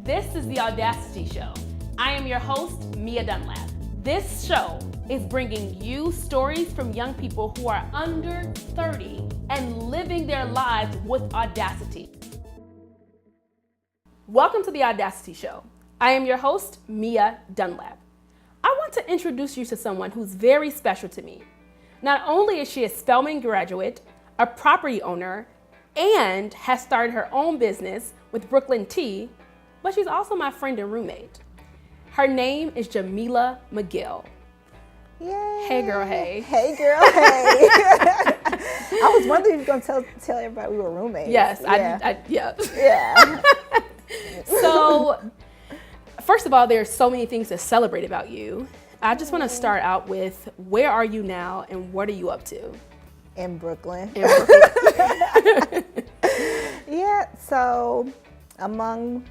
This is the Audacity Show. I am your host, Mia Dunlap. This show is bringing you stories from young people who are under 30 and living their lives with audacity. Welcome to the Audacity Show. I am your host, Mia Dunlap. I want to introduce you to someone who's very special to me. Not only is she a Spelman graduate, a property owner, and has started her own business with Brooklyn Tea, but she's also my friend and roommate. Her name is Jamila McGill. Yay. Hey girl, hey. Hey girl, hey. I was wondering if you were going to tell everybody we were roommates. Yes, yeah. Yeah. So, first of all, there's so many things to celebrate about you. I just want to start out with, where are you now and what are you up to? In Brooklyn. In Yeah, so among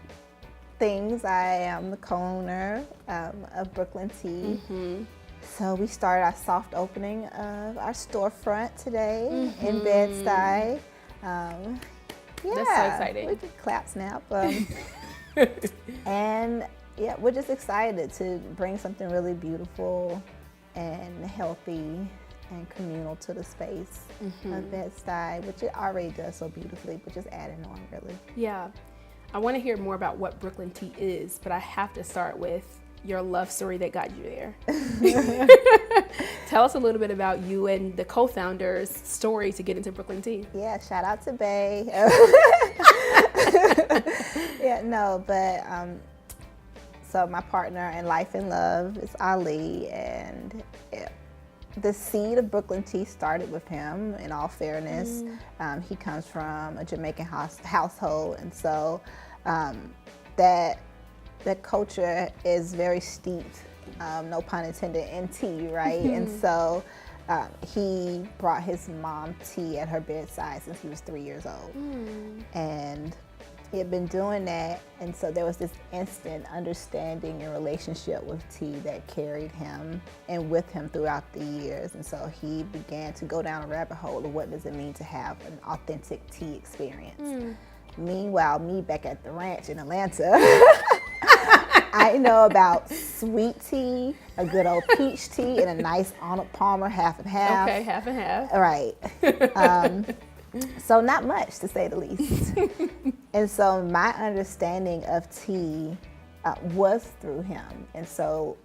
things, I am the co-owner of Brooklyn Tea. Mm-hmm. So we started our soft opening of our storefront today in Bed-Stuy. Yeah, That's so exciting. We could clap snap. And yeah, we're just excited to bring something really beautiful and healthy and communal to the space of Bed-Stuy, which it already does so beautifully, but just adding on really. Yeah. I want to hear more about what Brooklyn Tea is, but I have to start with your love story that got you there. Tell us a little bit about you and the co-founder's story to get into Brooklyn Tea. Yeah, shout out to Bay. Yeah, no, but so my partner in life and love is Ali, and the seed of Brooklyn Tea started with him, in all fairness. He comes from a Jamaican household, and so that culture is very steeped, no pun intended, in tea, right? And so he brought his mom tea at her bedside since he was 3 years old. And he had been doing that, and so there was this instant understanding and relationship with tea that carried him and with him throughout the years. And so he began to go down a rabbit hole of what does it mean to have an authentic tea experience. Meanwhile, me back at the ranch in Atlanta, I know about sweet tea, a good old peach tea, and a nice Arnold Palmer half and half. Okay, half and half. Right. So not much, to say the least. And so my understanding of tea was through him. And so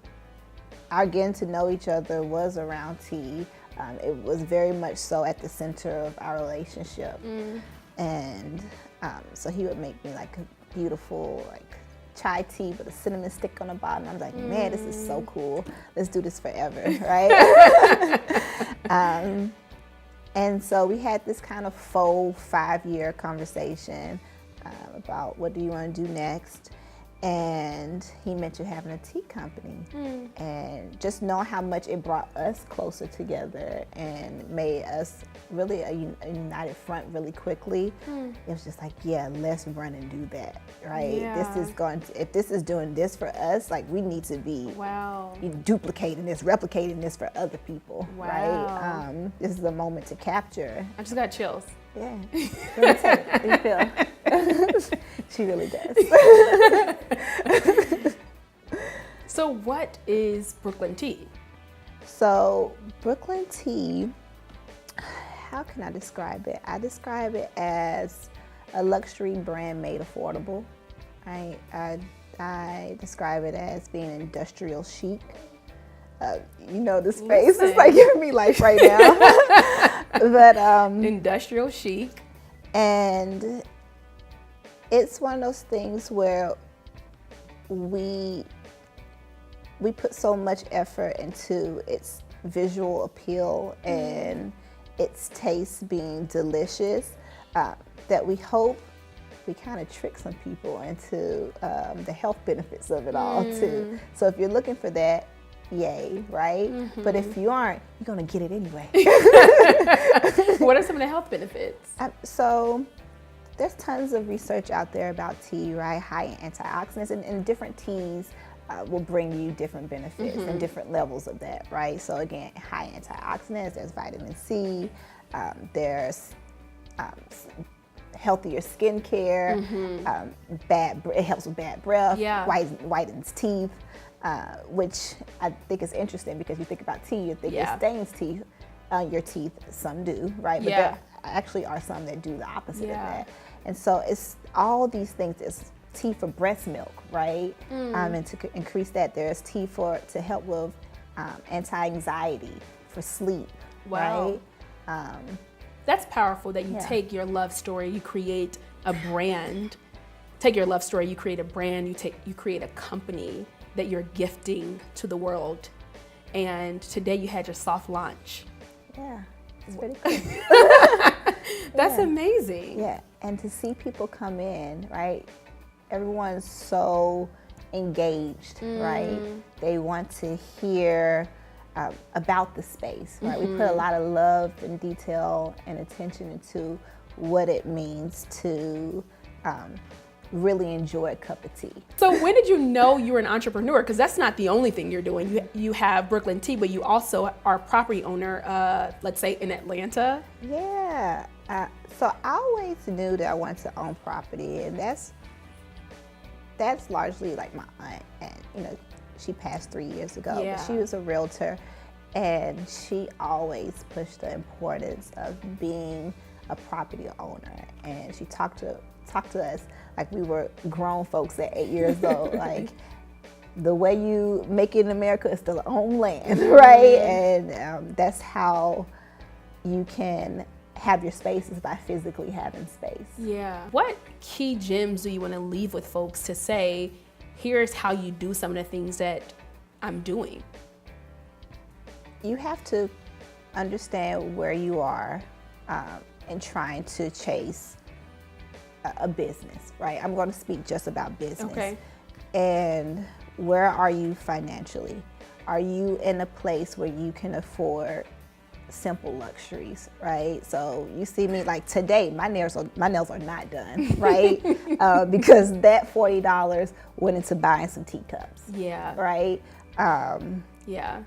our getting to know each other was around tea. It was very much so at the center of our relationship. And so he would make me like a beautiful chai tea with a cinnamon stick on the bottom. I was like, man, this is so cool. Let's do this forever, right? And so we had this kind of full 5-year conversation about what do you want to do next. And he mentioned having a tea company, and just knowing how much it brought us closer together and made us really a united front really quickly. It was just like, yeah, let's run and do that, right? Yeah. If this is doing this for us, like we need to be duplicating this, replicating this for other people, right? This is a moment to capture. I just got chills. Yeah, let me feel. She really does. So what is Brooklyn Tea? So Brooklyn Tea, how can I describe it? I describe it as a luxury brand made affordable. I describe it as being industrial chic. You know, this face is like giving me life right now. But industrial chic. And it's one of those things where we put so much effort into its visual appeal and its taste being delicious that we hope we kind of trick some people into the health benefits of it all too. So if you're looking for that, yay, right? But if you aren't, you're gonna get it anyway. What are some of the health benefits? So there's tons of research out there about tea, right? High in antioxidants, and different teas will bring you different benefits and different levels of that, right? So again, high antioxidants, there's vitamin C, there's healthier skincare, it helps with bad breath, Yeah. whitens teeth, which I think is interesting because you think about tea, you think Yeah. it stains teeth, your teeth. Some do, right? But Yeah. there actually are some that do the opposite of Yeah. that. And so it's all these things. It's tea for breast milk, right? And to increase that, there's tea to help with anti-anxiety, for sleep, Wow. right? That's powerful that you Yeah. take your love story, you create a brand. Take your love story, you create a brand, you create a company that you're gifting to the world. And today you had your soft launch. Yeah, it's pretty cool. That's amazing. Yeah, and to see people come in, right? Everyone's so engaged, right? They want to hear about the space, right? We put a lot of love and detail and attention into what it means to really enjoy a cup of tea. So when did you know you were an entrepreneur? Because that's not the only thing you're doing. You have Brooklyn Tea, but you also are a property owner, let's say in Atlanta. Yeah, so I always knew that I wanted to own property, and that's largely like my aunt, and she passed 3 years ago. Yeah. But she was a realtor, and she always pushed the importance of being a property owner. And she talked to us like we were grown folks at 8 years old. Like, the way you make it in America is to own land, right? And that's how you can have your spaces, by physically having space. Yeah. What key gems do you want to leave with folks to say, here's how you do some of the things that I'm doing? You have to understand where you are in trying to chase a business, right? I'm going to speak just about business. Okay. And where are you financially? Are you in a place where you can afford simple luxuries, right? So you see me like today, my nails are not done, right? Because that $40 went into buying some teacups. Yeah. Right? Yeah.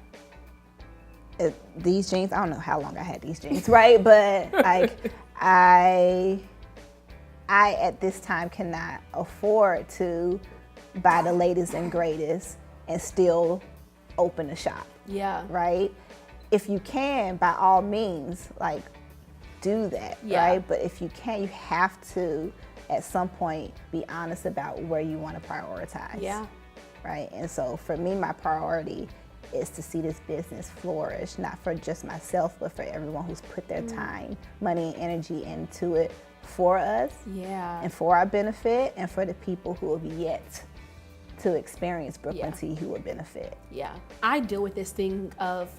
These jeans, I don't know how long I had these jeans, right? But like I at this time cannot afford to buy the latest and greatest and still open a shop. Yeah. Right? If you can, by all means, like, do that, Yeah. right? But if you can't, you have to, at some point, be honest about where you want to prioritize. Yeah. Right? And so for me, my priority is to see this business flourish, not for just myself, but for everyone who's put their time, money, and energy into it for us, Yeah. and for our benefit, and for the people who have yet to experience Brooklyn Yeah. Tea who will benefit. Yeah. I deal with this thing of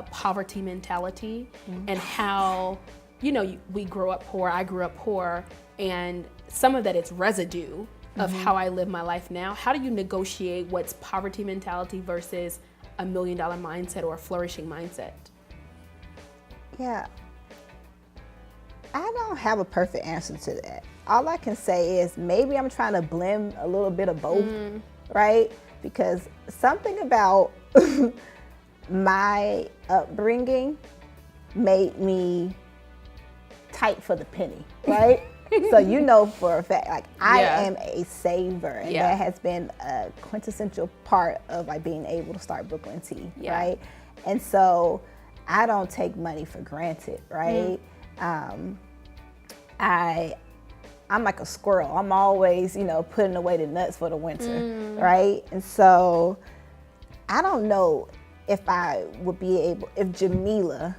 poverty mentality and how, we grow up poor, I grew up poor, and some of that is residue of how I live my life now. How do you negotiate what's poverty mentality versus $1 million mindset or a flourishing mindset? Yeah. I don't have a perfect answer to that. All I can say is maybe I'm trying to blend a little bit of both, right? Because something about my upbringing made me tight for the penny, right? So for a fact, like I am a saver, and that has been a quintessential part of like being able to start Brooklyn Tea, right? And so I don't take money for granted, right? I'm like a squirrel. I'm always, putting away the nuts for the winter, right? And so I don't know if if Jamila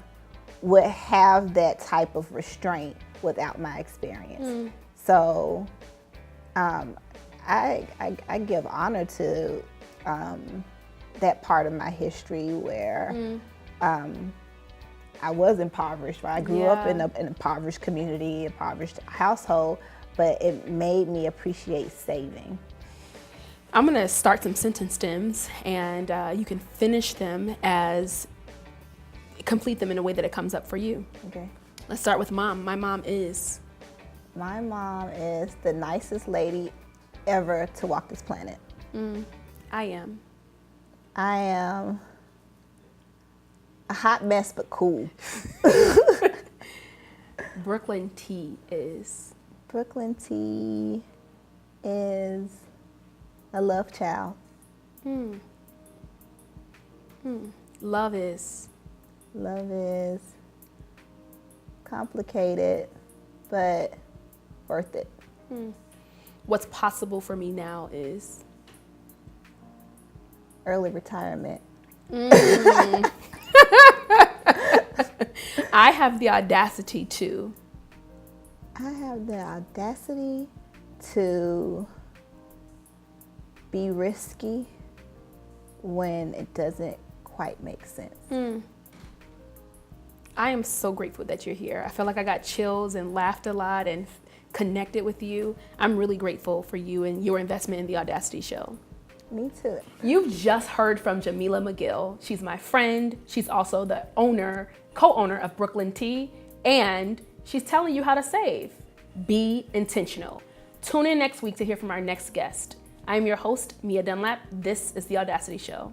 would have that type of restraint without my experience. So I give honor to that part of my history where I was impoverished, right? I grew up in an impoverished community, impoverished household, but it made me appreciate saving. I'm gonna start some sentence stems, and you can finish them complete them in a way that it comes up for you. Okay. Let's start with mom. My mom is the nicest lady ever to walk this planet. I am a hot mess, but cool. Brooklyn Tea is Brooklyn T is a love child. Love is complicated, but worth it. what's possible for me now is Early retirement. I have the audacity to be risky when it doesn't quite make sense. I am so grateful that you're here. I feel like I got chills and laughed a lot and connected with you. I'm really grateful for you and your investment in the Audacity Show. Me too. You've just heard from Jamila McGill. She's my friend. She's also the co-owner of Brooklyn Tea, and she's telling you how to save. Be intentional. Tune in next week to hear from our next guest. I am your host, Mia Dunlap. This is the Audacity Show.